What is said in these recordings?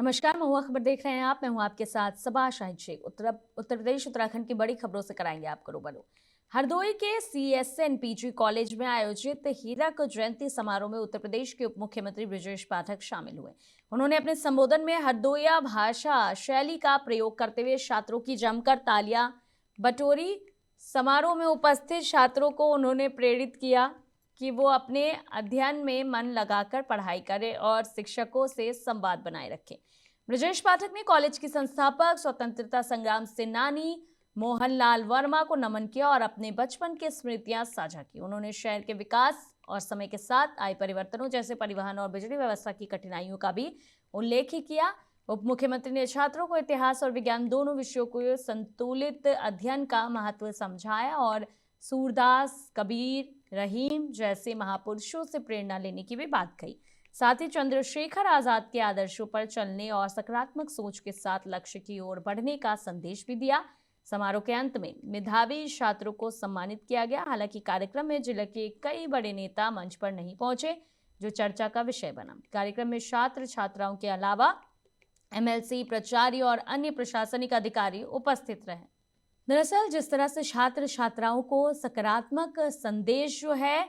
नमस्कार, महुआ खबर देख रहे हैं आप। मैं हूं आपके साथ सबा शाहिद शेख। उत्तर प्रदेश उत्तराखंड की बड़ी खबरों से कराएंगे आपको रूबरू। हरदोई के CSN PG कॉलेज में आयोजित हीरक जयंती समारोह में उत्तर प्रदेश के उप मुख्यमंत्री ब्रजेश पाठक शामिल हुए। उन्होंने अपने संबोधन में हरदोईया भाषा शैली का प्रयोग करते हुए छात्रों की जमकर तालियां बटोरी। समारोह में उपस्थित छात्रों को उन्होंने प्रेरित किया कि वो अपने अध्ययन में मन लगाकर पढ़ाई करें और शिक्षकों से संवाद बनाए रखें। ब्रजेश पाठक ने कॉलेज की संस्थापक स्वतंत्रता संग्राम सेनानी मोहनलाल वर्मा को नमन किया और अपने बचपन की स्मृतियां साझा की। उन्होंने शहर के विकास और समय के साथ आए परिवर्तनों जैसे परिवहन और बिजली व्यवस्था की कठिनाइयों का भी उल्लेख किया। उप मुख्यमंत्री ने छात्रों को इतिहास और विज्ञान दोनों विषयों को संतुलित अध्ययन का महत्व समझाया और सूरदास, कबीर, रहीम जैसे महापुरुषों से प्रेरणा लेने की भी बात कही। साथ ही चंद्रशेखर आजाद के आदर्शों पर चलने और सकारात्मक सोच के साथ लक्ष्य की ओर बढ़ने का संदेश भी दिया। समारोह के अंत में मेधावी छात्रों को सम्मानित किया गया। हालांकि कार्यक्रम में जिले के कई बड़े नेता मंच पर नहीं पहुंचे, जो चर्चा का विषय बना। कार्यक्रम में छात्र छात्राओं के अलावा MLC, प्राचार्य और अन्य प्रशासनिक अधिकारी उपस्थित रहे। दरअसल जिस तरह से छात्र छात्राओं को सकारात्मक संदेश जो है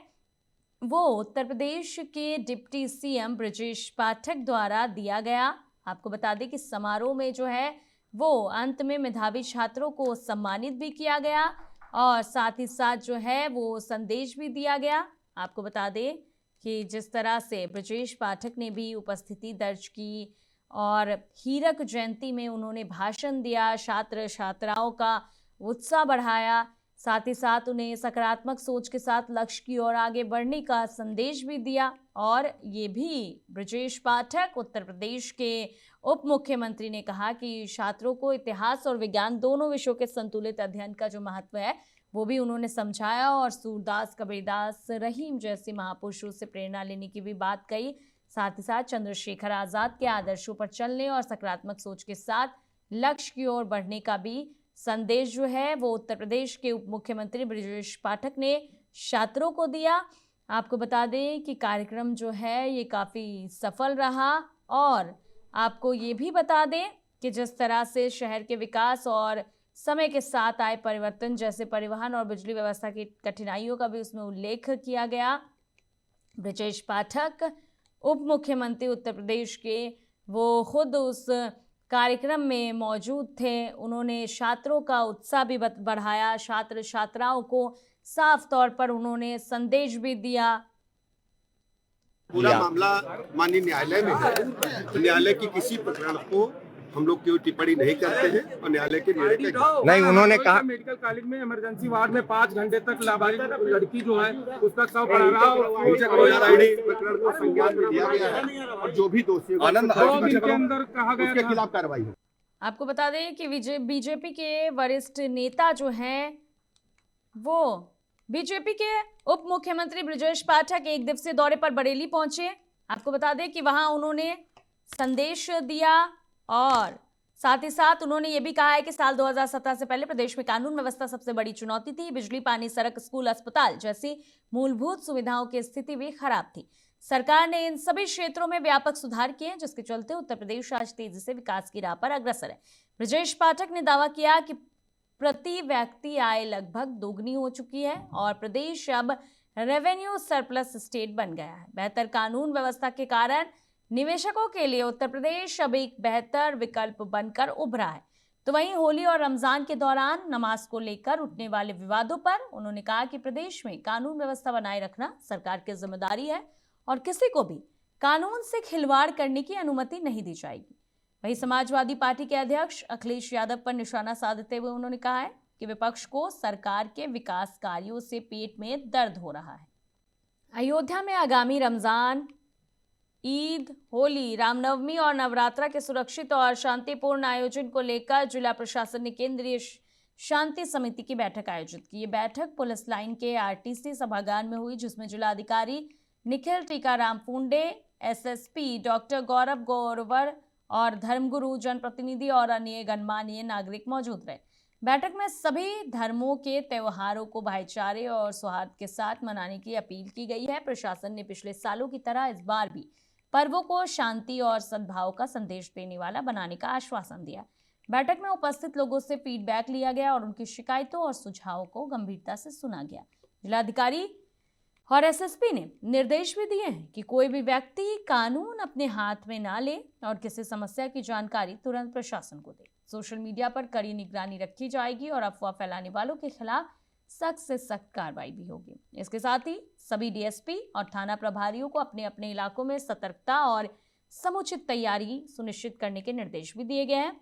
वो उत्तर प्रदेश के डिप्टी CM ब्रजेश पाठक द्वारा दिया गया। आपको बता दें कि समारोह में जो है वो अंत में मेधावी छात्रों को सम्मानित भी किया गया और साथ ही साथ जो है वो संदेश भी दिया गया। आपको बता दें कि जिस तरह से ब्रजेश पाठक ने भी उपस्थिति दर्ज की और हीरक जयंती में उन्होंने भाषण दिया, छात्र छात्राओं का उत्साह बढ़ाया, साथ ही साथ उन्हें सकारात्मक सोच के साथ लक्ष्य की ओर आगे बढ़ने का संदेश भी दिया। और ये भी ब्रजेश पाठक उत्तर प्रदेश के उप मुख्यमंत्री ने कहा कि छात्रों को इतिहास और विज्ञान दोनों विषयों के संतुलित अध्ययन का जो महत्व है वो भी उन्होंने समझाया और सूरदास, कबीरदास, रहीम जैसे महापुरुषों से प्रेरणा लेने की भी बात कही। साथ ही साथ चंद्रशेखर आजाद के आदर्शों पर चलने और सकारात्मक सोच के साथ लक्ष्य की ओर बढ़ने का भी संदेश जो है वो उत्तर प्रदेश के उप मुख्यमंत्री ब्रजेश पाठक ने छात्रों को दिया। आपको बता दें कि कार्यक्रम जो है ये काफ़ी सफल रहा और आपको ये भी बता दें कि जिस तरह से शहर के विकास और समय के साथ आए परिवर्तन जैसे परिवहन और बिजली व्यवस्था की कठिनाइयों का भी उसमें उल्लेख किया गया। ब्रजेश पाठक उप मुख्यमंत्री उत्तर प्रदेश के वो खुद उस कार्यक्रम में मौजूद थे। उन्होंने छात्रों का उत्साह भी बढ़ाया, छात्र छात्राओं को साफ तौर पर उन्होंने संदेश भी दिया। पूरा मामला माननीय न्यायालय में है। न्यायालय की किसी प्रकरण को हम लोग कोई टिप्पणी नहीं करते हैं और न्यायालय के निर्णय नहीं, उन्होंने कहा मेडिकल कॉलेज में इमरजेंसी वार्ड में 5 घंटे तक नाबालिग लड़की जो है उसका शव पड़ा रहा और प्रकरण को संज्ञान में लिया गया है और जो भी दोषी के अंदर कहा गया उसके खिलाफ कार्रवाई हो। आपको बता दें कि बीजेपी के वरिष्ठ नेता जो हैं वो बीजेपी के उप मुख्यमंत्री ब्रजेश पाठक एक दिवसीय दौरे पर बरेली पहुंचे। आपको बता दें कि वहां उन्होंने संदेश दिया और साथ ही साथ उन्होंने ये भी कहा है कि साल 2017 से पहले प्रदेश में कानून व्यवस्था सबसे बड़ी चुनौती थी। बिजली, पानी, सड़क, स्कूल, अस्पताल जैसी मूलभूत सुविधाओं की स्थिति भी खराब थी। सरकार ने इन सभी क्षेत्रों में व्यापक सुधार किए जिसके चलते उत्तर प्रदेश आज तेजी से विकास की राह पर अग्रसर है। ब्रजेश पाठक ने दावा किया कि प्रति व्यक्ति आय लगभग दोगुनी हो चुकी है और प्रदेश अब रेवेन्यू सरप्लस स्टेट बन गया है। बेहतर कानून व्यवस्था के कारण निवेशकों के लिए उत्तर प्रदेश अब एक बेहतर विकल्प बनकर उभरा है। तो वहीं होली और रमजान के दौरान नमाज को लेकर उठने वाले विवादों पर उन्होंने कहा कि प्रदेश में कानून व्यवस्था बनाए रखना सरकार की जिम्मेदारी है और किसी को भी कानून से खिलवाड़ करने की अनुमति नहीं दी जाएगी। वहीं समाजवादी पार्टी के अध्यक्ष अखिलेश यादव पर निशाना साधते हुए उन्होंने कहा है कि विपक्ष को सरकार के विकास कार्यों से पेट में दर्द हो रहा है। अयोध्या में आगामी रमजान, ईद, होली, रामनवमी और नवरात्रा के सुरक्षित और शांतिपूर्ण आयोजन को लेकर जिला प्रशासन ने केंद्रीय शांति समिति की बैठक आयोजित की। ये बैठक पुलिस लाइन के RTC सभागार में हुई जिसमें जिलाधिकारी निखिल टीकाराम पुंडे, SSP डॉक्टर गौरव गौरवर और धर्मगुरु, जनप्रतिनिधि और अन्य गणमान्य नागरिक मौजूद रहे। बैठक में सभी धर्मों के त्योहारों को भाईचारे और सौहार्द के साथ मनाने की अपील की गई है। प्रशासन ने पिछले सालों की तरह इस बार भी पर्वों को शांति और सद्भाव का संदेश देने वाला बनाने का आश्वासन दिया। बैठक में उपस्थित लोगों से फीडबैक लिया गया और उनकी शिकायतों और सुझावों को गंभीरता से सुना गया। जिलाधिकारी और एसएसपी ने निर्देश भी दिए हैं कि कोई भी व्यक्ति कानून अपने हाथ में ना ले और किसी समस्या की जानकारी तुरंत प्रशासन को दे। सोशल मीडिया पर कड़ी निगरानी रखी जाएगी और अफवाह फैलाने वालों के खिलाफ सख्त से सख्त कार्रवाई भी होगी। इसके साथ ही सभी डीएसपी और थाना प्रभारियों को अपने अपने इलाकों में सतर्कता और समुचित तैयारी सुनिश्चित करने के निर्देश भी दिए गए हैं।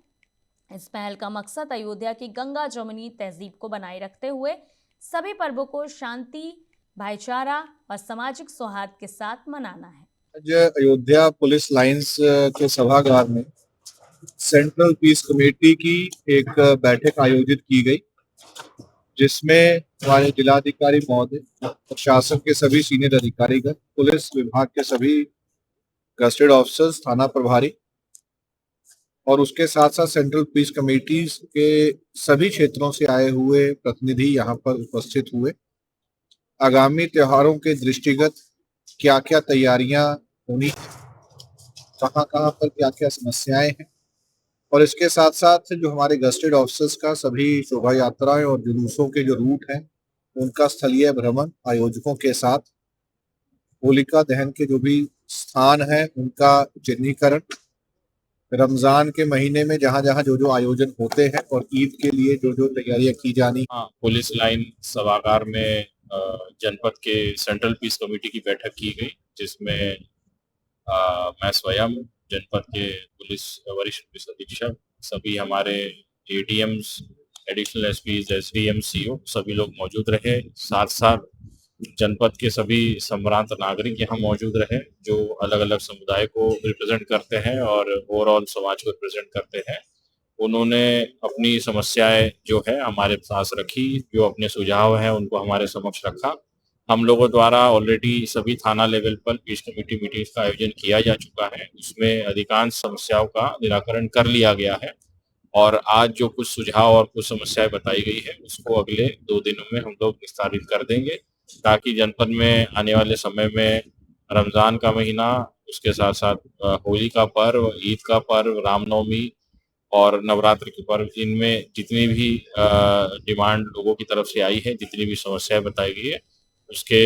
इस पहल का मकसद अयोध्या की गंगा जमुनी तहजीब को बनाए रखते हुए सभी पर्वों को शांति, भाईचारा और सामाजिक सौहार्द के साथ मनाना है। आज अयोध्या पुलिस लाइंस के सभागार में सेंट्रल पीस कमेटी की एक बैठक आयोजित की गई, जिसमें हमारे जिलाधिकारी महोदय, प्रशासन के सभी सीनियर अधिकारीगण, पुलिस विभाग के सभी गस्टेड ऑफिसर्स, थाना प्रभारी और उसके साथ साथ सेंट्रल पीस कमेटी के सभी क्षेत्रों से आए हुए प्रतिनिधि यहाँ पर उपस्थित हुए। आगामी त्योहारों के दृष्टिगत क्या क्या तैयारियां होनी, कहाँ कहाँ पर क्या क्या समस्याएं हैं, और इसके साथ साथ जो हमारे गस्टेड ऑफिसर्स का सभी शोभा यात्राएं और जुलूसों के जो रूट हैं उनका स्थलीय भ्रमण आयोजकों के साथ, होलिका दहन के जो भी स्थान हैं उनका चिन्हीकरण, रमजान के महीने में जहां जहां जो जो आयोजन होते हैं और ईद के लिए जो जो तैयारियां की जानी। पुलिस लाइन सभागार में जनपद के सेंट्रल पीस कमेटी की बैठक की गई, जिसमें मैं स्वयं जनपद के पुलिस वरिष्ठ पुलिस अधीक्षक, सभी हमारे एडीएम्स, एडिशनल एसपीज, एसडीएम, सीओ सभी लोग मौजूद रहे। साथ साथ जनपद के सभी संभ्रांत नागरिक यहाँ मौजूद रहे, जो अलग अलग समुदाय को रिप्रेजेंट करते हैं और ओवरऑल समाज को रिप्रेजेंट करते हैं। उन्होंने अपनी समस्याएं जो है हमारे पास रखी, जो अपने सुझाव हैं उनको हमारे समक्ष रखा। हम लोगों द्वारा ऑलरेडी सभी थाना लेवल पर पीस कमेटी मीटिंग्स का आयोजन किया जा चुका है। उसमें अधिकांश समस्याओं का निराकरण कर लिया गया है और आज जो कुछ सुझाव और कुछ समस्याएं बताई गई है उसको अगले 2 दिनों में हम लोग निस्तारित कर देंगे, ताकि जनपद में आने वाले समय में रमज़ान का महीना, उसके साथ साथ होली का पर्व, ईद का पर्व, रामनवमी और नवरात्र के पर्व, इनमें जितनी भी डिमांड लोगों की तरफ से आई है, जितनी भी समस्याएं बताई गई है, उसके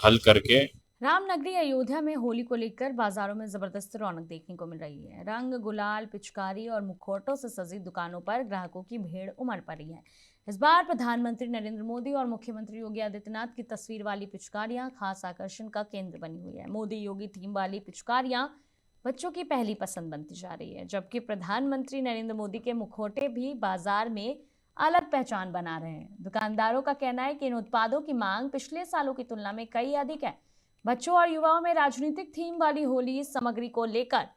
हल करके। रामनगरी अयोध्या में होली को लेकर बाजारों में जबरदस्त रौनक देखने को मिल रही है। रंग, गुलाल, पिचकारी और मुखौटों से सजी दुकानों पर ग्राहकों की भीड़ उमड़ पड़ी है। इस बार प्रधानमंत्री नरेंद्र मोदी और मुख्यमंत्री योगी आदित्यनाथ की तस्वीर वाली पिचकारियां खास आकर्षण का केंद्र बनी हुई है। मोदी योगी थीम वाली पिचकारियां बच्चों की पहली पसंद बनती जा रही है, जबकि प्रधानमंत्री नरेंद्र मोदी के मुखौटे भी बाजार में अलग पहचान बना रहे हैं। दुकानदारों का कहना है कि इन उत्पादों की मांग पिछले सालों की तुलना में कई अधिक है। बच्चों और युवाओं में राजनीतिक थीम वाली होली सामग्री को लेकर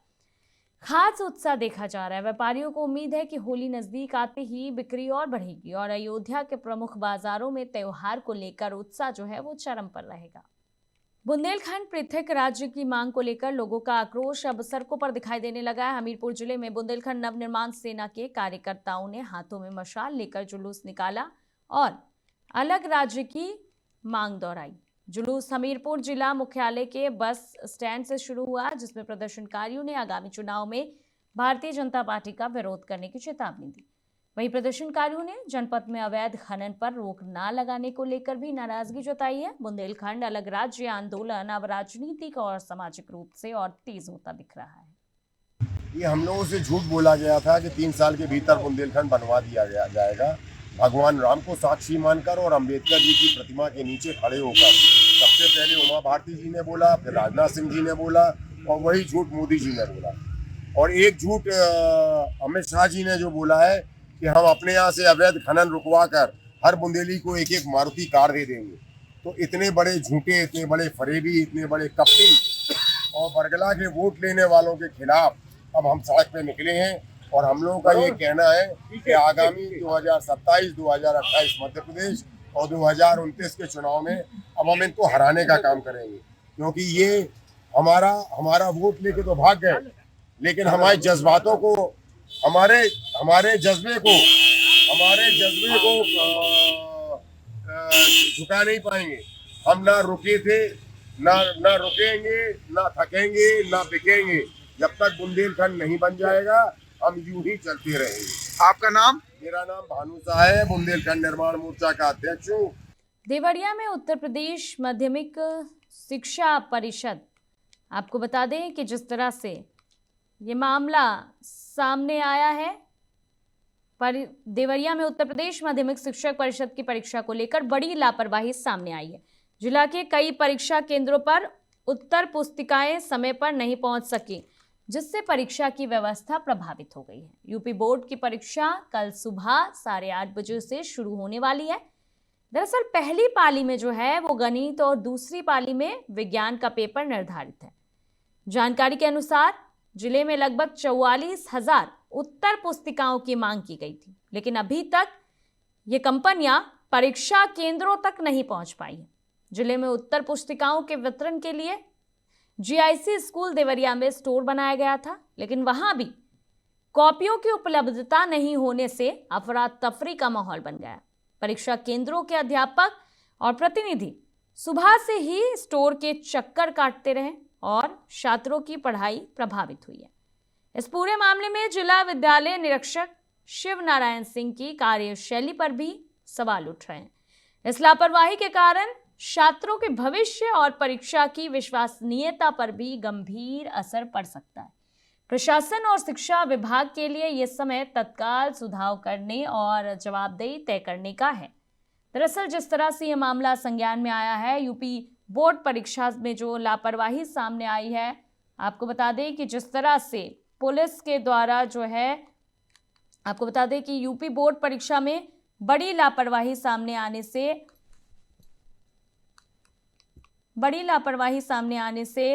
खास उत्साह देखा जा रहा है। व्यापारियों को उम्मीद है कि होली नजदीक आते ही बिक्री और बढ़ेगी और अयोध्या के प्रमुख बाजारों में त्योहार को लेकर उत्साह जो है वो चरम पर रहेगा। बुंदेलखंड पृथक राज्य की मांग को लेकर लोगों का आक्रोश अब सड़कों पर दिखाई देने लगा है। हमीरपुर जिले में बुंदेलखंड नवनिर्माण सेना के कार्यकर्ताओं ने हाथों में मशाल लेकर जुलूस निकाला और अलग राज्य की मांग दोहराई। जुलूस हमीरपुर जिला मुख्यालय के बस स्टैंड से शुरू हुआ, जिसमें प्रदर्शनकारियों ने आगामी चुनाव में भारतीय जनता पार्टी का विरोध करने की चेतावनी दी। वहीं प्रदर्शनकारियों ने जनपद में अवैध खनन पर रोक न लगाने को लेकर भी नाराजगी जताई है। बुंदेलखंड अलग राज्य आंदोलन अब राजनीतिक और सामाजिक रूप से और तेज होता दिख रहा है। ये हम लोगों से झूठ बोला गया था कि 3 साल के भीतर बुंदेलखंड बनवा दिया जाएगा। भगवान राम को साक्षी मानकर और अंबेडकर जी की प्रतिमा के नीचे खड़े होकर सबसे पहले उमा भारती जी ने बोला, फिर राजनाथ सिंह जी ने बोला और वही झूठ मोदी जी ने बोला। और एक झूठ अमित शाह जी ने जो बोला है कि हम अपने यहाँ से अवैध खनन रुकवा कर हर बुंदेली को एक एक मारुति कार दे देंगे। तो इतने बड़े झूठे, इतने बड़े फरेबी, इतने बड़े कपटी और बरगला के वोट लेने वालों के खिलाफ अब हम सड़क पे निकले हैं। और हम लोगों का ये कहना है कि आगामी 2027, 2028 मध्य प्रदेश और 2029 के चुनाव में अब हम इनको हराने का काम करेंगे, क्योंकि ये हमारा वोट लेके तो भाग गए, लेकिन हमारे जज्बातों को, हमारे जज्बे को झुका नहीं पाएंगे। हम ना रुके थे ना रुकेंगे, ना थकेंगे, ना बिकेंगे। जब तक बुंदेलखंड नहीं बन जाएगा हम यूं ही चलते रहेंगे। आपका नाम? मेरा नाम भानु शाह है, बुंदेलखंड निर्माण मोर्चा का अध्यक्ष हूँ। देवरिया में उत्तर प्रदेश माध्यमिक शिक्षा परिषद, आपको बता दें कि जिस तरह से ये मामला सामने आया है, देवरिया में उत्तर प्रदेश माध्यमिक शिक्षक परिषद की परीक्षा को लेकर बड़ी लापरवाही सामने आई है। जिला के कई परीक्षा केंद्रों पर उत्तर पुस्तिकाएं समय पर नहीं पहुंच सकी, जिससे परीक्षा की व्यवस्था प्रभावित हो गई है। यूपी बोर्ड की परीक्षा कल सुबह 8:30 बजे से शुरू होने वाली है। दरअसल पहली पाली में जो है वो गणित और दूसरी पाली में विज्ञान का पेपर निर्धारित है। जानकारी के अनुसार जिले में लगभग 44,000 उत्तर पुस्तिकाओं की मांग की गई थी, लेकिन अभी तक ये कंपनियां परीक्षा केंद्रों तक नहीं पहुंच पाई हैं। जिले में उत्तर पुस्तिकाओं के वितरण के लिए जीआईसी स्कूल देवरिया में स्टोर बनाया गया था, लेकिन वहां भी कॉपियों की उपलब्धता नहीं होने से अफरा तफरी का माहौल बन गया। परीक्षा केंद्रों के अध्यापक और प्रतिनिधि सुबह से ही स्टोर के चक्कर काटते रहे और छात्रों की पढ़ाई प्रभावित हुई है। इस पूरे मामले में जिला विद्यालय निरीक्षक शिव नारायण सिंह की कार्यशैली पर भी सवाल उठ रहे हैं। इस लापरवाही के कारण छात्रों के भविष्य और परीक्षा की विश्वसनीयता पर भी गंभीर असर पड़ सकता है। प्रशासन और शिक्षा विभाग के लिए यह समय तत्काल सुधार करने और जवाबदेही तय करने का है। दरअसल जिस तरह से यह मामला संज्ञान में आया है, यूपी बोर्ड परीक्षा में जो लापरवाही सामने आई है, आपको बता दें कि जिस तरह से पुलिस के द्वारा जो है, आपको बता दें कि यूपी बोर्ड परीक्षा में बड़ी लापरवाही सामने आने से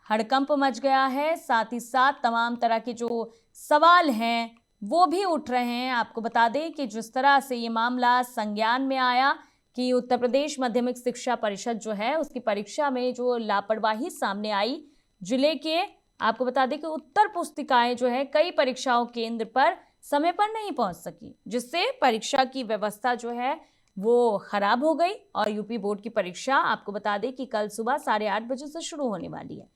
हड़कंप मच गया है। साथ ही साथ तमाम तरह के जो सवाल हैं वो भी उठ रहे हैं। आपको बता दें कि जिस तरह से ये मामला संज्ञान में आया कि उत्तर प्रदेश माध्यमिक शिक्षा परिषद जो है उसकी परीक्षा में जो लापरवाही सामने आई, जिले के आपको बता दें कि उत्तर पुस्तिकाएं जो है कई परीक्षाओं केंद्र पर समय पर नहीं पहुंच सकी, जिससे परीक्षा की व्यवस्था जो है वो खराब हो गई। और यूपी बोर्ड की परीक्षा आपको बता दें कि कल सुबह 8:30 बजे से शुरू होने वाली है।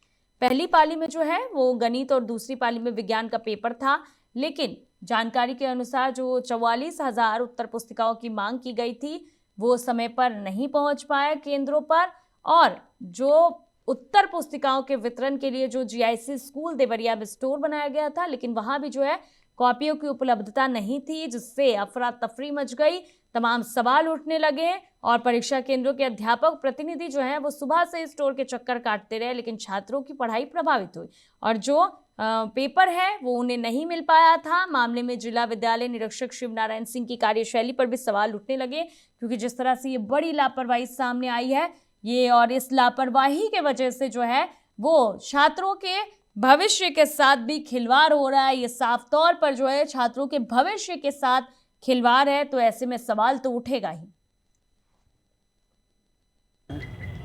पहली पाली में जो है वो गणित और दूसरी पाली में विज्ञान का पेपर था, लेकिन जानकारी के अनुसार जो 44,000 उत्तर पुस्तिकाओं की मांग की गई थी वो समय पर नहीं पहुंच पाए केंद्रों पर, और जो उत्तर पुस्तिकाओं के वितरण के लिए जो जीआईसी स्कूल देवरिया में स्टोर बनाया गया था, लेकिन वहां भी जो है कॉपियों की उपलब्धता नहीं थी, जिससे अफरा तफरी मच गई, तमाम सवाल उठने लगे और परीक्षा केंद्रों के अध्यापक प्रतिनिधि जो हैं वो सुबह से स्टोर के चक्कर काटते रहे, लेकिन छात्रों की पढ़ाई प्रभावित हुई और जो पेपर है वो उन्हें नहीं मिल पाया था। मामले में जिला विद्यालय निरीक्षक शिव नारायण सिंह की कार्यशैली पर भी सवाल उठने लगे, क्योंकि जिस तरह से ये बड़ी लापरवाही सामने आई है ये, और इस लापरवाही के वजह से जो है वो छात्रों के भविष्य के साथ भी खिलवाड़ हो रहा है। ये साफ तौर पर जो है छात्रों के भविष्य के साथ खिलवाड़ है, तो ऐसे में सवाल तो उठेगा ही।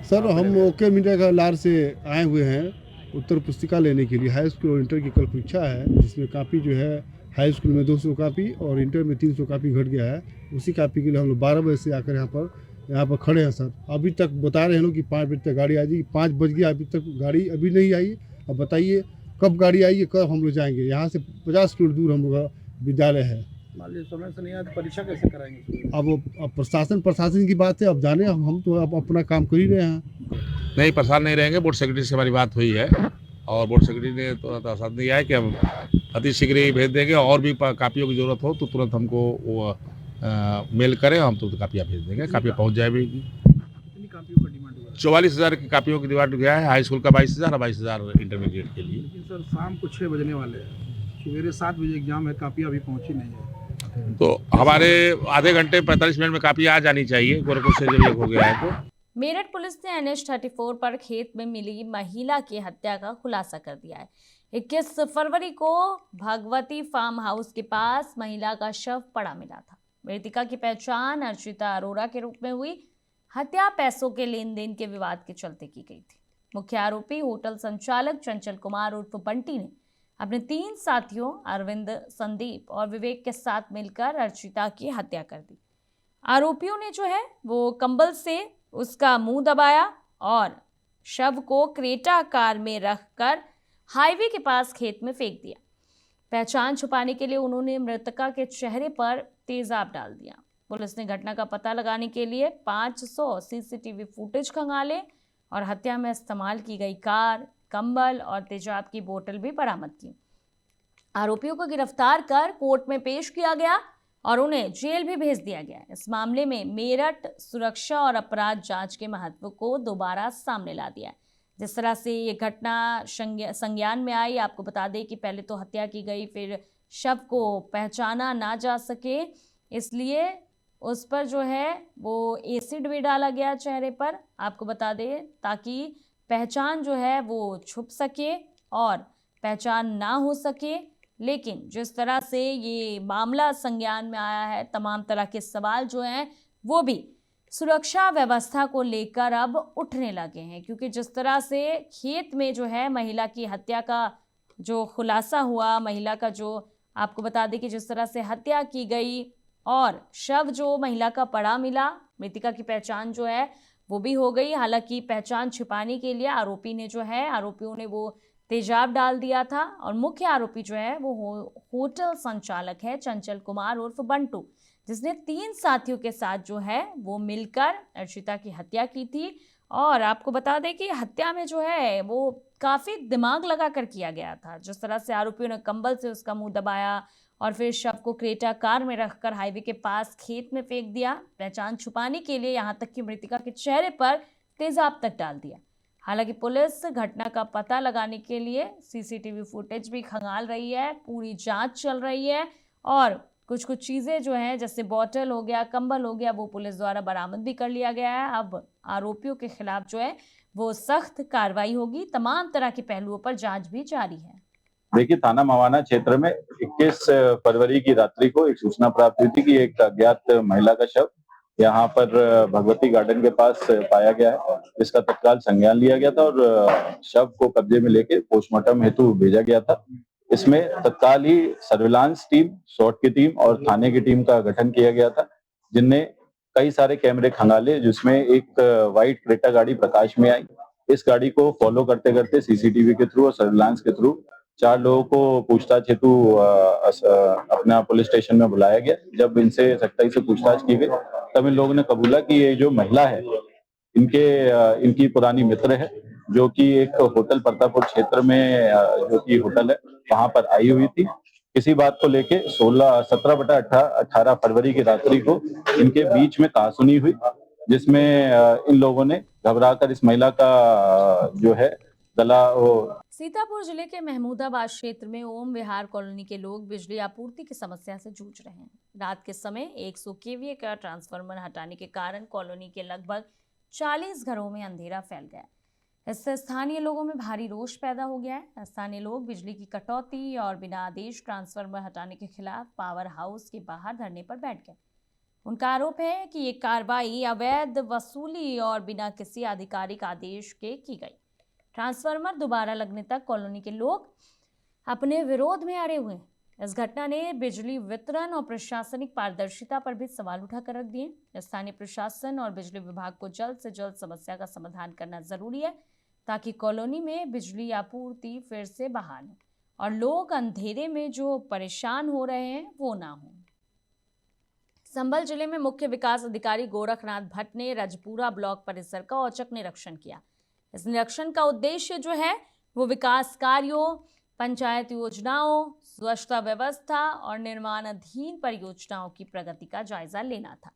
सर, हम ओके मीडिया का लार से आए हुए हैं उत्तर पुस्तिका लेने के लिए। हाई स्कूल और इंटर की कल परीक्षा है, जिसमें कापी जो है हाई स्कूल में 200 कापी और इंटर में 300 कापी घट गया है। उसी कापी के लिए हम लोग 12 बजे से आकर यहाँ पर खड़े हैं। सर, अभी तक बता रहे हैं लोग कि 5 बजे तक गाड़ी आ जाएगी। 5 बज गया, अभी तक गाड़ी अभी नहीं आई। अब बताइए कब गाड़ी आएगी, कब हम लोग जाएंगे। यहाँ से 50 किलोमीटर दूर हम लोग का विद्यालय है। मान लीजिए समय से नहीं आया तो परीक्षा कैसे कराएंगे? अब प्रशासन की बात है, अब जाने। हम तो अब अपना काम कर ही रहे हैं। नहीं, परेशान नहीं रहेंगे। बोर्ड सेक्रेटरी से हमारी बात हुई है और बोर्ड सेक्रेटरी ने तुरंत आश्वासन दिया है कि हम अति शीघ्र ही भेज देंगे, और भी कापियों की जरूरत हो तो तुरंत हमको वो मेल करें, हम तुरंत कापियाँ भेज देंगे। कापियाँ पहुँच जाएगी। कितनी कापियों का डिमांड हुआ? 44,000 की कापियों की डिमांड गया है। हाई स्कूल का 22,000 और 22,000 इंटरमीडिएट के लिए। लेकिन सर शाम को 6 बजने वाले हैं, सवेरे 7 बजे एग्जाम है, कापियाँ अभी पहुँची नहीं है। तो हमारे आधे घंटे 45 मिनट में कापियाँ आ जानी चाहिए। गोरखपुर से जब हो गया है तो मेरठ पुलिस ने NH-34 पर खेत में मिली महिला की हत्या का खुलासा कर दिया है। 21 फरवरी को भगवती फार्म हाउस के पास महिला का शव पड़ा मिला था। मृतका की पहचान अर्चिता अरोड़ा के रूप में हुई। हत्या पैसों के लेन देन के विवाद के चलते की गई थी। मुख्य आरोपी होटल संचालक चंचल कुमार उर्फ बंटी ने अपने 3 साथियों अरविंद, संदीप और विवेक के साथ मिलकर अर्चिता की हत्या कर दी। आरोपियों ने जो है वो कंबल से उसका मुंह दबाया और शव को क्रेटा कार में रखकर हाईवे के पास खेत में फेंक दिया। पहचान छुपाने के लिए उन्होंने मृतका के चेहरे पर तेजाब डाल दिया। पुलिस ने घटना का पता लगाने के लिए 500 सीसीटीवी फुटेज खंगाले और हत्या में इस्तेमाल की गई कार, कंबल और तेजाब की बोतल भी बरामद की। आरोपियों को गिरफ्तार कर कोर्ट में पेश किया गया और उन्हें जेल भी भेज दिया गया। इस मामले में मेरठ सुरक्षा और अपराध जांच के महत्व को दोबारा सामने ला दिया। जिस तरह से ये घटना संज्ञान में आई, आपको बता दें कि पहले तो हत्या की गई, फिर शव को पहचाना ना जा सके इसलिए उस पर जो है वो एसिड भी डाला गया चेहरे पर, आपको बता दें, ताकि पहचान जो है वो छुप सके और पहचान ना हो सके। लेकिन जिस तरह से ये मामला संज्ञान में आया है, तमाम तरह के सवाल जो हैं वो भी सुरक्षा व्यवस्था को लेकर अब उठने लगे हैं, क्योंकि जिस तरह से खेत में जो है महिला की हत्या का जो खुलासा हुआ, महिला का जो आपको बता दें कि जिस तरह से हत्या की गई और शव जो महिला का पड़ा मिला, मृतिका की पहचान जो है वो भी हो गई। हालांकि पहचान छिपाने के लिए आरोपियों ने वो तेजाब डाल दिया था और मुख्य आरोपी जो है वो होटल संचालक है चंचल कुमार उर्फ बंटू, जिसने 3 साथियों के साथ जो है वो मिलकर अर्चिता की हत्या की थी। और आपको बता दें कि हत्या में जो है वो काफ़ी दिमाग लगा कर किया गया था। जिस तरह से आरोपियों ने कंबल से उसका मुंह दबाया और फिर शव को क्रेटा कार में रखकर हाईवे के पास खेत में फेंक दिया, पहचान छुपाने के लिए, यहाँ तक कि मृतिका के चेहरे पर तेजाब तक डाल दिया। हालांकि पुलिस घटना का पता लगाने के लिए सीसीटीवी फुटेज भी खंगाल रही है, पूरी जांच चल रही है और कुछ चीज़ें जो हैं जैसे बोतल हो गया, कंबल हो गया, वो पुलिस द्वारा बरामद भी कर लिया गया है। अब आरोपियों के खिलाफ जो है वो सख्त कार्रवाई होगी। तमाम तरह के पहलुओं पर जांच भी जारी है। देखिए, थाना मवाना क्षेत्र में 21 फरवरी की रात्रि को एक सूचना प्राप्त हुई थी कि एक अज्ञात महिला का शव यहाँ पर भगवती गार्डन के पास पाया गया है, जिसका तत्काल संज्ञान लिया गया था और शव को कब्जे में लेके पोस्टमार्टम हेतु भेजा गया था। इसमें तत्काल ही सर्विलांस टीम, SWAT की टीम और थाने की टीम का गठन किया गया था, जिनने कई सारे कैमरे खंगाले, जिसमें एक व्हाइट क्रेटा गाड़ी प्रकाश में आई। इस गाड़ी को फॉलो करते करते सीसीटीवी के थ्रू और सर्विलांस के थ्रू 4 लोगों को पूछताछ हेतु अपना पुलिस स्टेशन में बुलाया गया। जब इनसे सख्ताई से पूछताछ की गई तब इन लोगों ने कबूला कि ये जो महिला है इनकी पुरानी मित्र है, जो कि एक होटल प्रतापपुर क्षेत्र में जो कि होटल है वहां पर आई हुई थी। किसी बात को लेके 17/18 फरवरी की रात्रि को इनके बीच में कहासुनी हुई, जिसमें इन लोगों ने घबराकर इस महिला का जो है गला सीतापुर जिले के महमूदाबाद क्षेत्र में ओम विहार कॉलोनी के लोग बिजली आपूर्ति की समस्या से जूझ रहे हैं। रात के समय 100 kVA का ट्रांसफार्मर हटाने के कारण कॉलोनी के लगभग 40 घरों में अंधेरा फैल गया। इससे स्थानीय लोगों में भारी रोष पैदा हो गया है। स्थानीय लोग बिजली की कटौती और बिना आदेश ट्रांसफार्मर हटाने के खिलाफ पावर हाउस के बाहर धरने पर बैठ गए। उनका आरोप है कि ये कार्रवाई अवैध वसूली और बिना किसी आधिकारिक आदेश के की गई। ट्रांसफार्मर दोबारा लगने तक कॉलोनी के लोग अपने विरोध में अड़े हुए हैं। इस घटना ने बिजली वितरण और प्रशासनिक पारदर्शिता पर भी सवाल उठाकर रख दिए। स्थानीय प्रशासन और बिजली विभाग को जल्द से जल्द समस्या का समाधान करना जरूरी है, ताकि कॉलोनी में बिजली आपूर्ति फिर से बहाल हो और लोग अंधेरे में जो परेशान हो रहे हैं वो ना हो। संभल जिले में मुख्य विकास अधिकारी गोरखनाथ भट्ट ने रजपुरा ब्लॉक परिसर का औचक निरीक्षण किया। इस निरीक्षण का उद्देश्य जो है वो विकास कार्यों, पंचायत योजनाओं, स्वच्छता व्यवस्था और निर्माणाधीन परियोजनाओं की प्रगति का जायजा लेना था।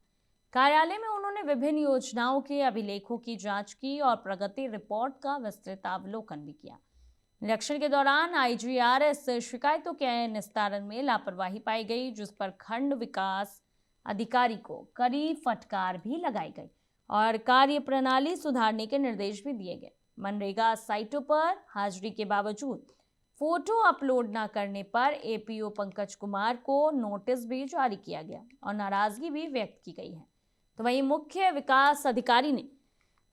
कार्यालय में उन्होंने विभिन्न योजनाओं के अभिलेखों की जांच की और प्रगति रिपोर्ट का विस्तृत अवलोकन भी किया। निरीक्षण के दौरान IGRS शिकायतों के निस्तारण में लापरवाही पाई गई, जिस पर खंड विकास अधिकारी को कड़ी फटकार भी लगाई गई और कार्य प्रणाली सुधारने के निर्देश भी दिए गए। मनरेगा साइटों पर हाजिरी के बावजूद फोटो अपलोड न करने पर APO पंकज कुमार को नोटिस भी जारी किया गया और नाराजगी भी व्यक्त की गई है। तो वहीं मुख्य विकास अधिकारी ने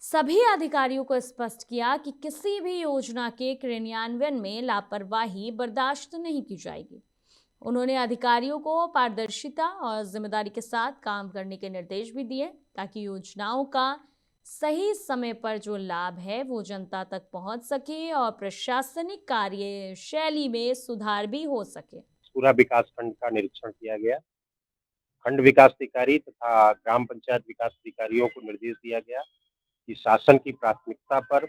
सभी अधिकारियों को स्पष्ट किया कि किसी भी योजना के क्रियान्वयन में लापरवाही बर्दाश्त नहीं की जाएगी। उन्होंने अधिकारियों को पारदर्शिता और जिम्मेदारी के साथ काम करने के निर्देश भी दिए, ताकि योजनाओं का सही समय पर जो लाभ है वो जनता तक पहुंच सके और प्रशासनिक कार्यशैली में सुधार भी हो सके। पूरा विकास खंड का निरीक्षण किया गया। खंड विकास अधिकारी तथा ग्राम पंचायत विकास अधिकारियों को निर्देश दिया गया कि शासन की प्राथमिकता पर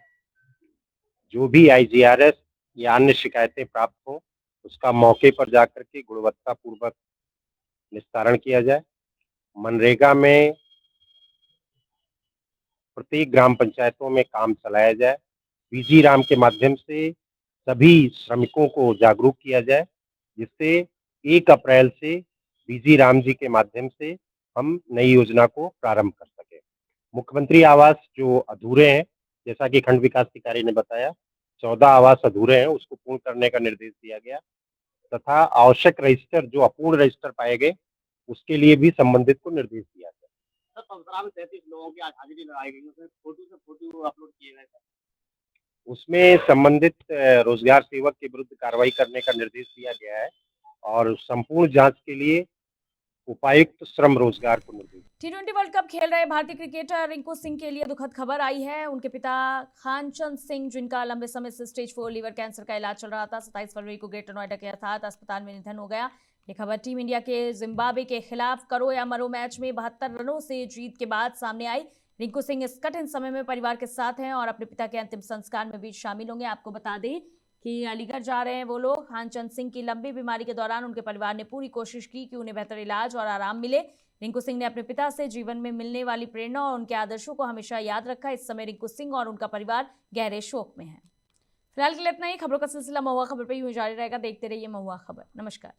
जो भी IGRS या अन्य शिकायतें प्राप्त हो उसका मौके पर जाकर के गुणवत्ता पूर्वक निस्तारण किया जाए। मनरेगा में प्रत्येक ग्राम पंचायतों में काम चलाया जाए। बीजी राम के माध्यम से सभी श्रमिकों को जागरूक किया जाए, जिससे 1 अप्रैल से बीजी राम जी के माध्यम से हम नई योजना को प्रारंभ कर सके। मुख्यमंत्री आवास जो अधूरे हैं, जैसा कि खंड विकास अधिकारी ने बताया, 14 आवास अधूरे हैं, उसको पूर्ण करने का निर्देश दिया गया तथा आवश्यक रजिस्टर जो अपूर्ण रजिस्टर पाए गए उसके लिए भी संबंधित को निर्देश दिया गया। 33 लोगों की आज हाजिरी लगाई गई, उसमें फोटो अपलोड किए गए थे। उसमें संबंधित रोजगार सेवक के विरुद्ध कार्रवाई करने का निर्देश दिया गया है और संपूर्ण जांच के लिए उपायुक्त श्रम रोजगार को निर्देश। T20 वर्ल्ड कप खेल रहे भारतीय क्रिकेटर रिंकू सिंह के लिए दुखद खबर आई है। उनके पिता खानचंद सिंह, जिनका लंबे समय से स्टेज 4 लीवर कैंसर का इलाज चल रहा था, 27 फरवरी को ग्रेटर नोएडा के यथार्थ अस्पताल में निधन हो गया। ये खबर टीम इंडिया के जिम्बाब्वे के खिलाफ करो या मरो मैच में 72 रनों से जीत के बाद सामने आई। रिंकू सिंह इस कठिन समय में परिवार के साथ हैं और अपने पिता के अंतिम संस्कार में भी शामिल होंगे। आपको बता दें कि अलीगढ़ जा रहे हैं वो लोग। खानचंद सिंह की लंबी बीमारी के दौरान उनके परिवार ने पूरी कोशिश की कि उन्हें बेहतर इलाज और आराम मिले। रिंकू सिंह ने अपने पिता से जीवन में मिलने वाली प्रेरणा और उनके आदर्शों को हमेशा याद रखा। इस समय रिंकू सिंह और उनका परिवार गहरे शोक में है। फिलहाल के लिए इतना ही। खबरों का सिलसिला महुआ खबर पर यूं जारी रहेगा। देखते रहिए महुआ खबर। नमस्कार।